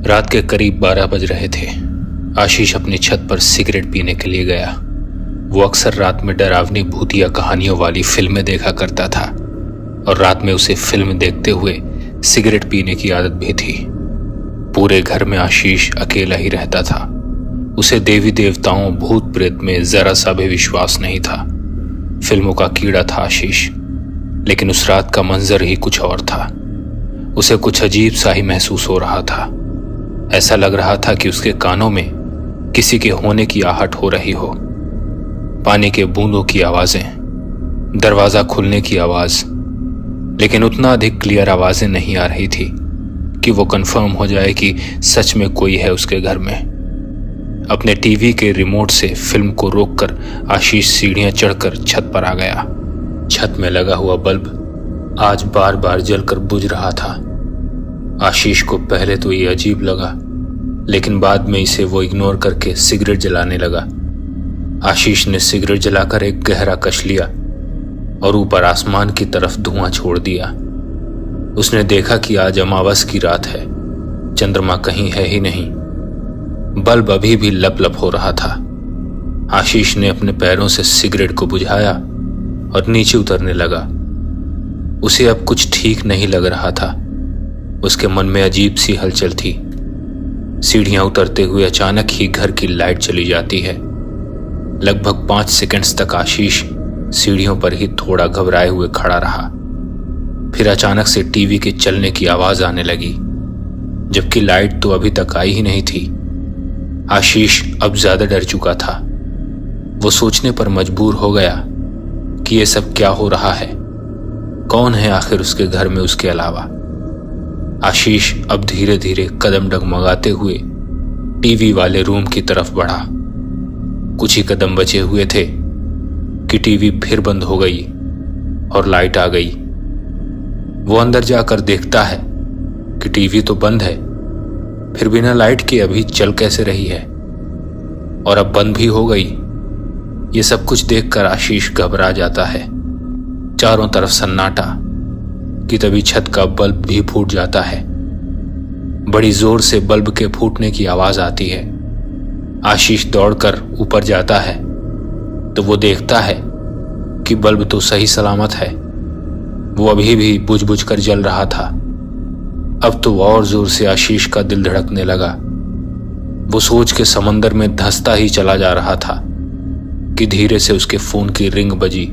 रात के करीब 12 बज रहे थे। आशीष अपनी छत पर सिगरेट पीने के लिए गया। वो अक्सर रात में डरावनी भूतिया कहानियों वाली फिल्में देखा करता था और रात में उसे फिल्म देखते हुए सिगरेट पीने की आदत भी थी। पूरे घर में आशीष अकेला ही रहता था। उसे देवी देवताओं भूत प्रेत में जरा सा भी विश्वास नहीं था। फिल्मों का कीड़ा था आशीष, लेकिन उस रात का मंजर ही कुछ और था। उसे कुछ अजीब सा ही महसूस हो रहा था। ऐसा लग रहा था कि उसके कानों में किसी के होने की आहट हो रही हो। पानी के बूंदों की आवाजें, दरवाजा खुलने की आवाज, लेकिन उतना अधिक क्लियर आवाजें नहीं आ रही थी कि वो कंफर्म हो जाए कि सच में कोई है उसके घर में। अपने टीवी के रिमोट से फिल्म को रोककर आशीष सीढ़ियां चढ़कर छत पर आ गया। छत में लगा हुआ बल्ब आज बार बार जलकर बुझ रहा था। आशीष को पहले तो ये अजीब लगा, लेकिन बाद में इसे वो इग्नोर करके सिगरेट जलाने लगा। आशीष ने सिगरेट जलाकर एक गहरा कश लिया और ऊपर आसमान की तरफ धुआं छोड़ दिया। उसने देखा कि आज अमावस की रात है, चंद्रमा कहीं है ही नहीं। बल्ब अभी भी लप लप हो रहा था। आशीष ने अपने पैरों से सिगरेट को बुझाया और नीचे उतरने लगा। उसे अब कुछ ठीक नहीं लग रहा था। उसके मन में अजीब सी हलचल थी। सीढ़ियां उतरते हुए अचानक ही घर की लाइट चली जाती है। लगभग 5 सेकंड्स तक आशीष सीढ़ियों पर ही थोड़ा घबराए हुए खड़ा रहा। फिर अचानक से टीवी के चलने की आवाज आने लगी, जबकि लाइट तो अभी तक आई ही नहीं थी। आशीष अब ज्यादा डर चुका था। वो सोचने पर मजबूर हो गया कि ये सब क्या हो रहा है। कौन है आखिर उसके घर में उसके अलावा। आशीष अब धीरे धीरे कदम डगमगाते हुए टीवी वाले रूम की तरफ बढ़ा। कुछ ही कदम बचे हुए थे कि टीवी फिर बंद हो गई और लाइट आ गई। वो अंदर जाकर देखता है कि टीवी तो बंद है, फिर बिना लाइट के अभी चल कैसे रही है, और अब बंद भी हो गई। ये सब कुछ देखकर आशीष घबरा जाता है। चारों तरफ सन्नाटा कि तभी छत का बल्ब भी फूट जाता है। बड़ी जोर से बल्ब के फूटने की आवाज आती है। आशीष दौड़कर ऊपर जाता है तो वो देखता है कि बल्ब तो सही सलामत है। वो अभी भी बुझ बुझ कर जल रहा था। अब तो और जोर से आशीष का दिल धड़कने लगा। वो सोच के समंदर में धंसता ही चला जा रहा था कि धीरे से उसके फोन की रिंग बजी।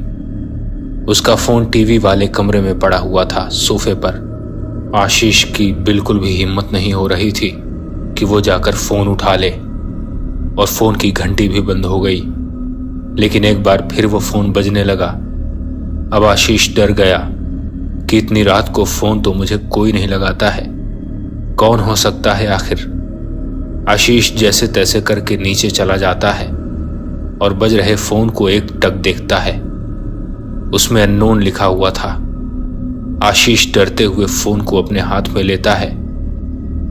उसका फोन टीवी वाले कमरे में पड़ा हुआ था, सोफे पर। आशीष की बिल्कुल भी हिम्मत नहीं हो रही थी कि वो जाकर फोन उठा ले, और फोन की घंटी भी बंद हो गई। लेकिन एक बार फिर वो फोन बजने लगा। अब आशीष डर गया कि इतनी रात को फोन तो मुझे कोई नहीं लगाता है, कौन हो सकता है आखिर। आशीष जैसे तैसे करके नीचे चला जाता है और बज रहे फोन को एक टक देखता है। उसमें अननोन लिखा हुआ था। आशीष डरते हुए फोन को अपने हाथ में लेता है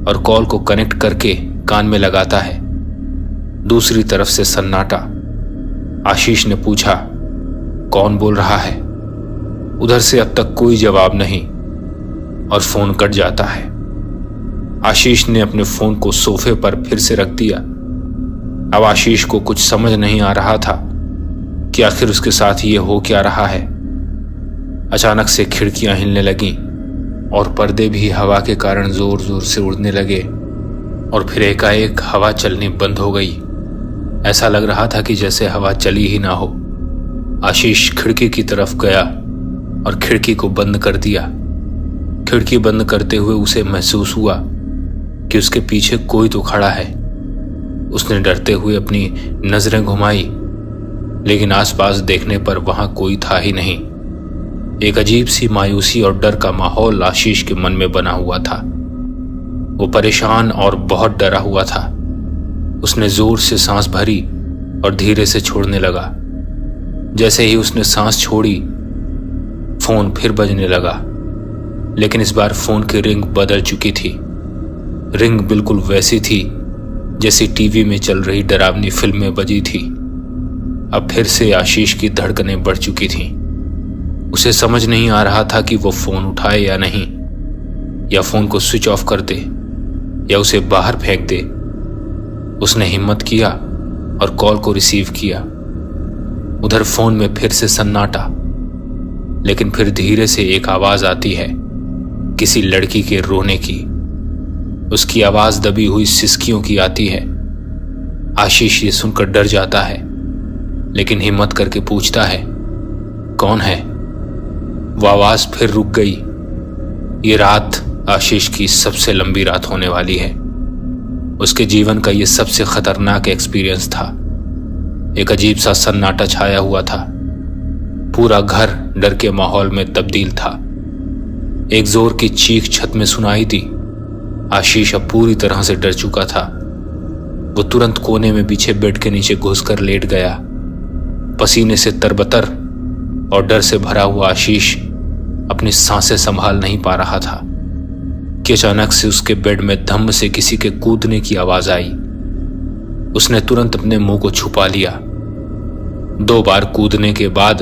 और कॉल को कनेक्ट करके कान में लगाता है। दूसरी तरफ से सन्नाटा। आशीष ने पूछा, कौन बोल रहा है? उधर से अब तक कोई जवाब नहीं और फोन कट जाता है। आशीष ने अपने फोन को सोफे पर फिर से रख दिया। अब आशीष को कुछ समझ नहीं आ रहा था कि आखिर उसके साथ ये हो क्या रहा है। अचानक से खिड़कियां हिलने लगीं और पर्दे भी हवा के कारण जोर जोर से उड़ने लगे, और फिर एकाएक हवा चलनी बंद हो गई। ऐसा लग रहा था कि जैसे हवा चली ही ना हो। आशीष खिड़की की तरफ गया और खिड़की को बंद कर दिया। खिड़की बंद करते हुए उसे महसूस हुआ कि उसके पीछे कोई तो खड़ा है। उसने डरते हुए अपनी नजरें घुमाई, लेकिन आसपास देखने पर वहां कोई था ही नहीं। एक अजीब सी मायूसी और डर का माहौल आशीष के मन में बना हुआ था। वो परेशान और बहुत डरा हुआ था। उसने जोर से सांस भरी और धीरे से छोड़ने लगा। जैसे ही उसने सांस छोड़ी, फोन फिर बजने लगा, लेकिन इस बार फोन की रिंग बदल चुकी थी। रिंग बिल्कुल वैसी थी जैसी टीवी में चल रही डरावनी फिल्म में बजी थी। अब फिर से आशीष की धड़कनें बढ़ चुकी थीं। उसे समझ नहीं आ रहा था कि वो फोन उठाए या नहीं, या फोन को स्विच ऑफ कर दे। या उसे बाहर फेंक दे। उसने हिम्मत किया और कॉल को रिसीव किया। उधर फोन में फिर से सन्नाटा, लेकिन फिर धीरे से एक आवाज आती है, किसी लड़की के रोने की। उसकी आवाज दबी हुई सिसकियों की आती है। आशीष ये सुनकर डर जाता है, लेकिन हिम्मत करके पूछता है, कौन है? वो आवाज फिर रुक गई। ये रात आशीष की सबसे लंबी रात होने वाली है। उसके जीवन का ये सबसे खतरनाक एक्सपीरियंस था। एक अजीब सा सन्नाटा छाया हुआ था। पूरा घर डर के माहौल में तब्दील था। एक जोर की चीख छत में सुनाई दी। आशीष अब पूरी तरह से डर चुका था। वो तुरंत कोने में बिछे बेड के नीचे घुसकर लेट गया। पसीने से तरबतर और डर से भरा हुआ आशीष अपनी सांसें संभाल नहीं पा रहा था कि अचानक से उसके बेड में धम्म से किसी के कूदने की आवाज आई। उसने तुरंत अपने मुंह को छुपा लिया। 2 बार कूदने के बाद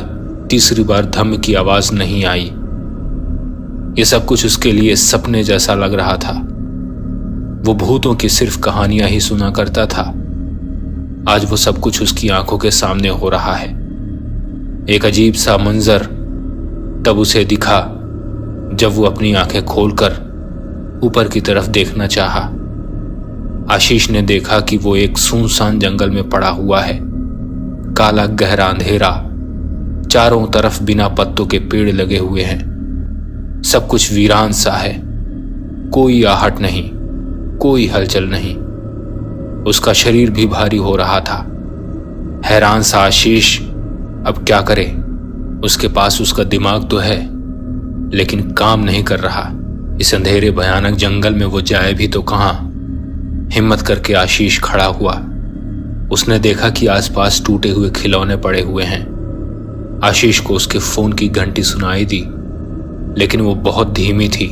तीसरी बार धम्म की आवाज नहीं आई। ये सब कुछ उसके लिए सपने जैसा लग रहा था। वो भूतों की सिर्फ कहानियां ही सुना करता था। आज वो सब कुछ उसकी आंखों के सामने हो रहा है। एक अजीब सा मंजर तब उसे दिखा जब वो अपनी आंखें खोलकर ऊपर की तरफ देखना चाहा। आशीष ने देखा कि वो एक सुनसान जंगल में पड़ा हुआ है। काला गहरा अंधेरा, चारों तरफ बिना पत्तों के पेड़ लगे हुए हैं। सब कुछ वीरान सा है। कोई आहट नहीं, कोई हलचल नहीं। उसका शरीर भी भारी हो रहा था। हैरान सा आशीष अब क्या करे? उसके पास उसका दिमाग तो है, लेकिन काम नहीं कर रहा। इस अंधेरे भयानक जंगल में वो जाए भी तो कहां? हिम्मत करके आशीष खड़ा हुआ। उसने देखा कि आसपास टूटे हुए खिलौने पड़े हुए हैं। आशीष को उसके फोन की घंटी सुनाई दी, लेकिन वो बहुत धीमी थी।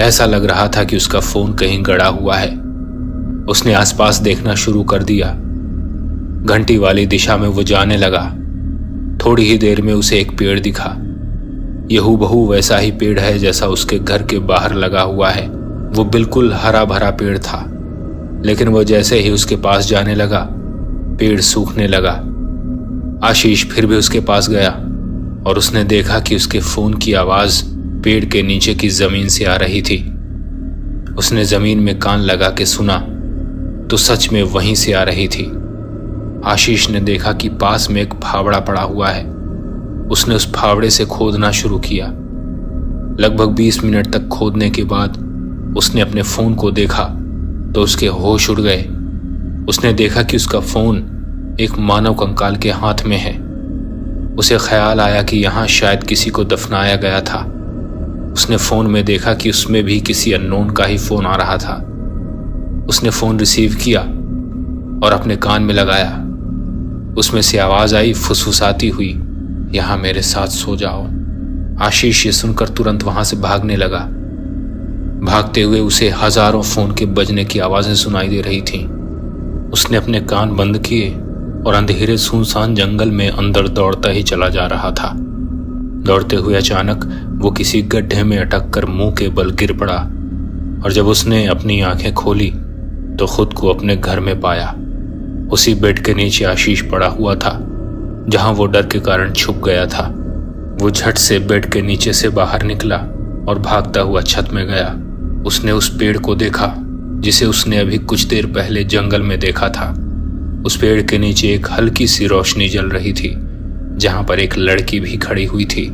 ऐसा लग रहा था कि उसका फोन कहीं गड़ा हुआ है। उसने आसपास देखना शुरू कर दिया। घंटी वाली दिशा में वो जाने लगा। थोड़ी ही देर में उसे एक पेड़ दिखा। ये हूबहू वैसा ही पेड़ है जैसा उसके घर के बाहर लगा हुआ है। वो बिल्कुल हरा भरा पेड़ था, लेकिन वो जैसे ही उसके पास जाने लगा, पेड़ सूखने लगा। आशीष फिर भी उसके पास गया और उसने देखा कि उसके फोन की आवाज पेड़ के नीचे की जमीन से आ रही थी। उसने जमीन में कान लगा के सुना तो सच में वहीं से आ रही थी। आशीष ने देखा कि पास में एक फावड़ा पड़ा हुआ है। उसने उस फावड़े से खोदना शुरू किया। लगभग 20 मिनट तक खोदने के बाद उसने अपने फोन को देखा तो उसके होश उड़ गए। उसने देखा कि उसका फोन एक मानव कंकाल के हाथ में है। उसे ख्याल आया कि यहाँ शायद किसी को दफनाया गया था। उसने फोन में देखा कि उसमें भी किसी अननोन का ही फोन आ रहा था। उसने फोन रिसीव किया और अपने कान में लगाया। उसमें से आवाज आई फुसफुसाती हुई, यहां मेरे साथ सो जाओ। आशीष ये सुनकर तुरंत वहां से भागने लगा। भागते हुए उसे हजारों फोन के बजने की आवाजें सुनाई दे रही थीं। उसने अपने कान बंद किए और अंधेरे सुनसान जंगल में अंदर दौड़ता ही चला जा रहा था। दौड़ते हुए अचानक वो किसी गड्ढे में अटक कर मुंह के बल गिर पड़ा और जब उसने अपनी आंखें खोली तो खुद को अपने घर में पाया। उसी बेड के नीचे आशीष पड़ा हुआ था जहां वो डर के कारण छुप गया था। वो झट से बेड के नीचे से बाहर निकला और भागता हुआ छत में गया। उसने उस पेड़ को देखा जिसे उसने अभी कुछ देर पहले जंगल में देखा था। उस पेड़ के नीचे एक हल्की सी रोशनी जल रही थी जहां पर एक लड़की भी खड़ी हुई थी।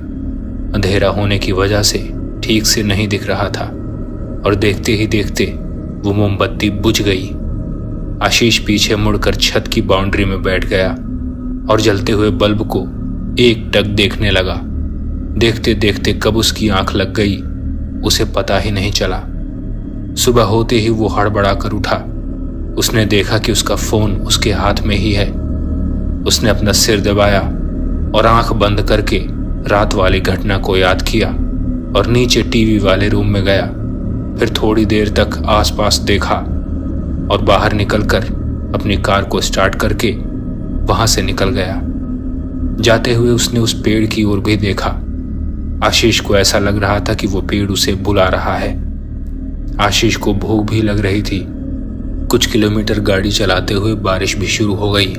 अंधेरा होने की वजह से ठीक से नहीं दिख रहा था और देखते ही देखते वो मोमबत्ती बुझ गई। आशीष पीछे मुड़कर छत की बाउंड्री में बैठ गया और जलते हुए बल्ब को एक टक देखने लगा। देखते देखते कब उसकी आंख लग गई उसे पता ही नहीं चला। सुबह होते ही वो हड़बड़ा कर उठा। उसने देखा कि उसका फोन उसके हाथ में ही है। उसने अपना सिर दबाया और आंख बंद करके रात वाली घटना को याद किया और नीचे टीवी वाले रूम में गया। फिर थोड़ी देर तक आसपास देखा और बाहर निकलकर अपनी कार को स्टार्ट करके वहां से निकल गया। जाते हुए उसने उस पेड़ की ओर भी देखा। आशीष को ऐसा लग रहा था कि वो पेड़ उसे बुला रहा है। आशीष को भूख भी लग रही थी। कुछ किलोमीटर गाड़ी चलाते हुए बारिश भी शुरू हो गई।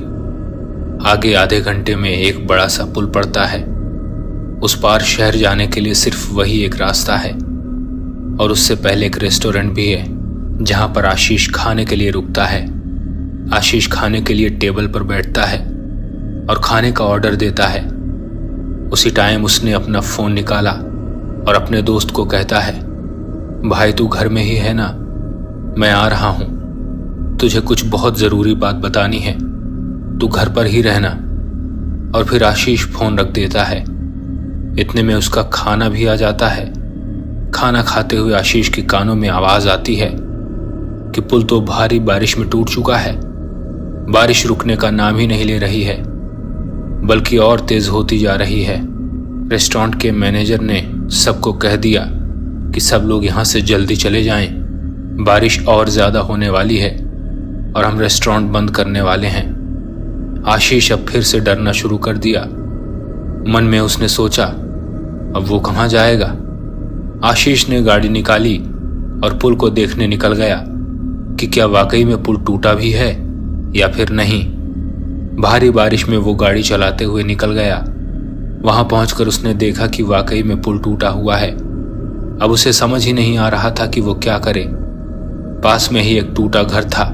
आगे आधे घंटे में एक बड़ा सा पुल पड़ता है। उस पार शहर जाने के लिए सिर्फ वही एक रास्ता है और उससे पहले एक रेस्टोरेंट भी है जहां पर आशीष खाने के लिए रुकता है। आशीष खाने के लिए टेबल पर बैठता है और खाने का ऑर्डर देता है। उसी टाइम उसने अपना फोन निकाला और अपने दोस्त को कहता है, भाई तू घर में ही है ना? मैं आ रहा हूं, तुझे कुछ बहुत जरूरी बात बतानी है, तू घर पर ही रहना। और फिर आशीष फोन रख देता है। इतने में उसका खाना भी आ जाता है। खाना खाते हुए आशीष के कानों में आवाज आती है कि पुल तो भारी बारिश में टूट चुका है। बारिश रुकने का नाम ही नहीं ले रही है, बल्कि और तेज होती जा रही है। रेस्टोरेंट के मैनेजर ने सबको कह दिया कि सब लोग यहां से जल्दी चले जाएं, बारिश और ज्यादा होने वाली है और हम रेस्टोरेंट बंद करने वाले हैं। आशीष अब फिर से डरना शुरू कर दिया। मन में उसने सोचा, अब वो कहां जाएगा? आशीष ने गाड़ी निकाली और पुल को देखने निकल गया कि क्या वाकई में पुल टूटा भी है या फिर नहीं। भारी बारिश में वो गाड़ी चलाते हुए निकल गया। वहां पहुंचकर उसने देखा कि वाकई में पुल टूटा हुआ है। अब उसे समझ ही नहीं आ रहा था कि वो क्या करे। पास में ही एक टूटा घर था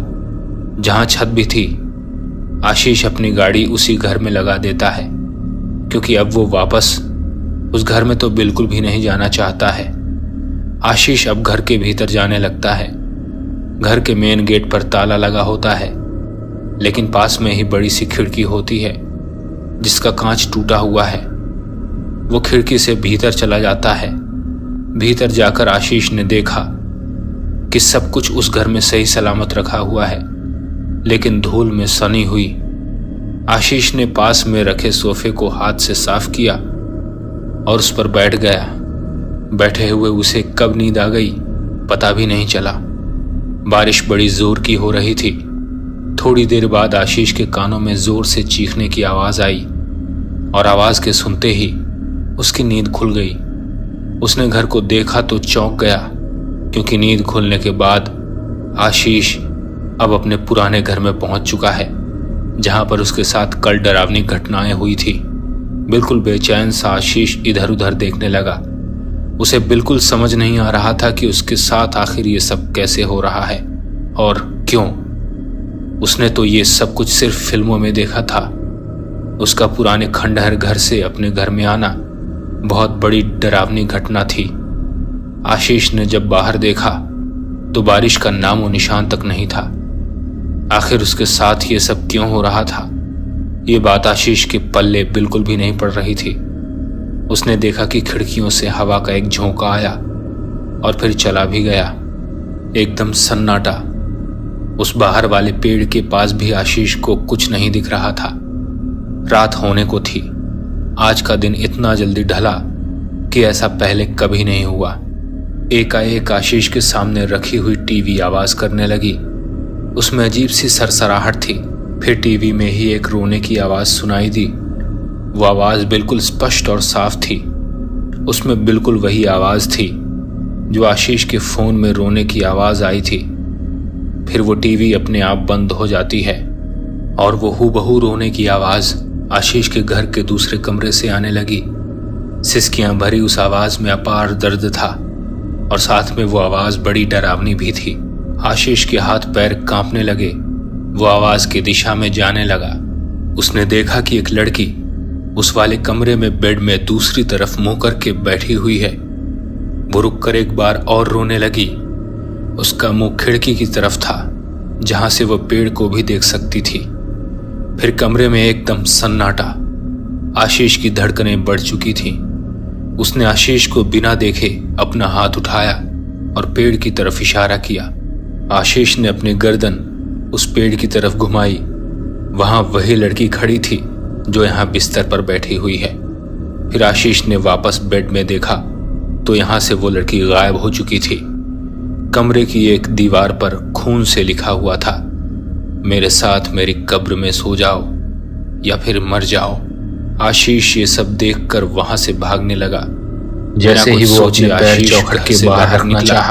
जहां छत भी थी। आशीष अपनी गाड़ी उसी घर में लगा देता है क्योंकि अब वो वापस उस घर में तो बिल्कुल भी नहीं जाना चाहता है। आशीष अब घर के भीतर जाने लगता है। घर के मेन गेट पर ताला लगा होता है, लेकिन पास में ही बड़ी सी खिड़की होती है जिसका कांच टूटा हुआ है। वो खिड़की से भीतर चला जाता है। भीतर जाकर आशीष ने देखा कि सब कुछ उस घर में सही सलामत रखा हुआ है, लेकिन धूल में सनी हुई। आशीष ने पास में रखे सोफे को हाथ से साफ किया और उस पर बैठ गया। बैठे हुए उसे कब नींद आ गई पता भी नहीं चला। बारिश बड़ी जोर की हो रही थी। थोड़ी देर बाद आशीष के कानों में जोर से चीखने की आवाज आई और आवाज के सुनते ही उसकी नींद खुल गई। उसने घर को देखा तो चौंक गया क्योंकि नींद खुलने के बाद आशीष अब अपने पुराने घर में पहुंच चुका है जहां पर उसके साथ कल डरावनी घटनाएं हुई थी। बिल्कुल बेचैन सा आशीष इधर उधर देखने लगा। उसे बिल्कुल समझ नहीं आ रहा था कि उसके साथ आखिर ये सब कैसे हो रहा है और क्यों। उसने तो ये सब कुछ सिर्फ फिल्मों में देखा था। उसका पुराने खंडहर घर से अपने घर में आना बहुत बड़ी डरावनी घटना थी। आशीष ने जब बाहर देखा तो बारिश का नामो निशान तक नहीं था। आखिर उसके साथ ये सब क्यों हो रहा था, ये बात आशीष के पल्ले बिल्कुल भी नहीं पड़ रही थी। उसने देखा कि खिड़कियों से हवा का एक झोंका आया और फिर चला भी गया। एकदम सन्नाटा। उस बाहर वाले पेड़ के पास भी आशीष को कुछ नहीं दिख रहा था। रात होने को थी। आज का दिन इतना जल्दी ढला कि ऐसा पहले कभी नहीं हुआ। एकाएक आशीष के सामने रखी हुई टीवी आवाज करने लगी। उसमें अजीब सी सरसराहट थी। फिर टीवी में ही एक रोने की आवाज सुनाई दी। वो आवाज बिल्कुल स्पष्ट और साफ थी। उसमें बिल्कुल वही आवाज थी जो आशीष के फोन में रोने की आवाज आई थी। फिर वो टीवी अपने आप बंद हो जाती है और वो हूबहू रोने की आवाज आशीष के घर के दूसरे कमरे से आने लगी। सिसकियां भरी उस आवाज में अपार दर्द था और साथ में वो आवाज बड़ी डरावनी भी थी। आशीष के हाथ पैर कांपने लगे। वो आवाज की दिशा में जाने लगा। उसने देखा कि एक लड़की उस वाले कमरे में बेड में दूसरी तरफ मुंह करके बैठी हुई है। वो रुककर एक बार और रोने लगी। उसका मुंह खिड़की की तरफ था जहां से वो पेड़ को भी देख सकती थी। फिर कमरे में एकदम सन्नाटा। आशीष की धड़कनें बढ़ चुकी थीं। उसने आशीष को बिना देखे अपना हाथ उठाया और पेड़ की तरफ इशारा किया। आशीष ने अपनी गर्दन उस पेड़ की तरफ घुमाई। वहां वही लड़की खड़ी थी जो यहां बिस्तर पर बैठी हुई है। फिर आशीष ने वापस बेड में देखा तो यहां से वो लड़की गायब हो चुकी थी। कमरे की एक दीवार पर खून से लिखा हुआ था, मेरे साथ मेरी कब्र में सो जाओ या फिर मर जाओ। आशीष ये सब देखकर वहां से भागने लगा। जैसे ही वो अपने पैर चौखट के बाहर निकला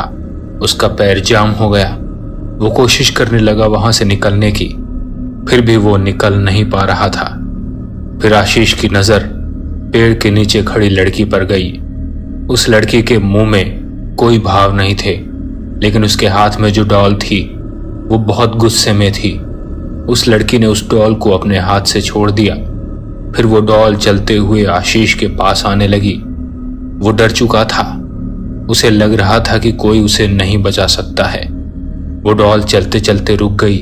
उसका पैर जाम हो गया। वो कोशिश करने लगा वहां से निकलने की, फिर भी वो निकल नहीं पा रहा था। फिर आशीष की नजर पेड़ के नीचे खड़ी लड़की पर गई। उस लड़की के मुंह में कोई भाव नहीं थे, लेकिन उसके हाथ में जो डॉल थी वो बहुत गुस्से में थी। उस लड़की ने उस डॉल को अपने हाथ से छोड़ दिया। फिर वो डॉल चलते हुए आशीष के पास आने लगी। वो डर चुका था, उसे लग रहा था कि कोई उसे नहीं बचा सकता है। वो डॉल चलते चलते रुक गई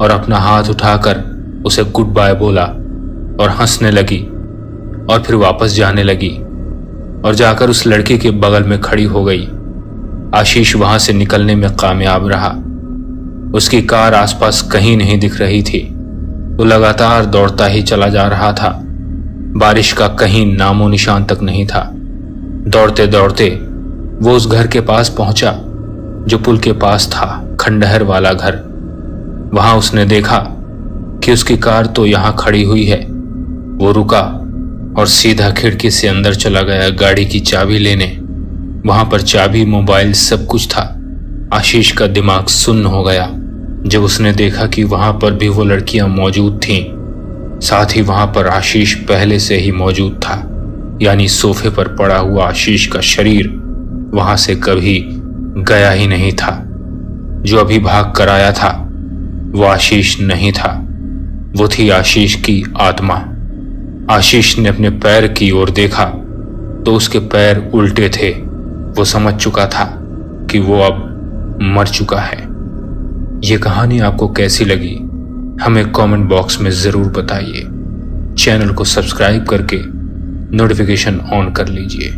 और अपना हाथ उठाकर उसे गुड बाय बोला और हंसने लगी, और फिर वापस जाने लगी और जाकर उस लड़की के बगल में खड़ी हो गई। आशीष वहां से निकलने में कामयाब रहा। उसकी कार आसपास कहीं नहीं दिख रही थी। वो लगातार दौड़ता ही चला जा रहा था। बारिश का कहीं नामो निशान तक नहीं था। दौड़ते दौड़ते वो उस घर के पास पहुंचा जो पुल के पास था, खंडहर वाला घर। वहां उसने देखा कि उसकी कार तो यहां खड़ी हुई है। वो रुका और सीधा खिड़की से अंदर चला गया गाड़ी की चाबी लेने। वहां पर चाबी, मोबाइल, सब कुछ था। आशीष का दिमाग सुन्न हो गया जब उसने देखा कि वहां पर भी वो लड़कियां मौजूद थीं। साथ ही वहां पर आशीष पहले से ही मौजूद था, यानी सोफे पर पड़ा हुआ आशीष का शरीर वहां से कभी गया ही नहीं था। जो अभी भाग कर आया था वो आशीष नहीं था, वो थी आशीष की आत्मा। आशीष ने अपने पैर की ओर देखा तो उसके पैर उल्टे थे। वो समझ चुका था कि वो अब मर चुका है। ये कहानी आपको कैसी लगी हमें कमेंट बॉक्स में जरूर बताइए। चैनल को सब्सक्राइब करके नोटिफिकेशन ऑन कर लीजिए।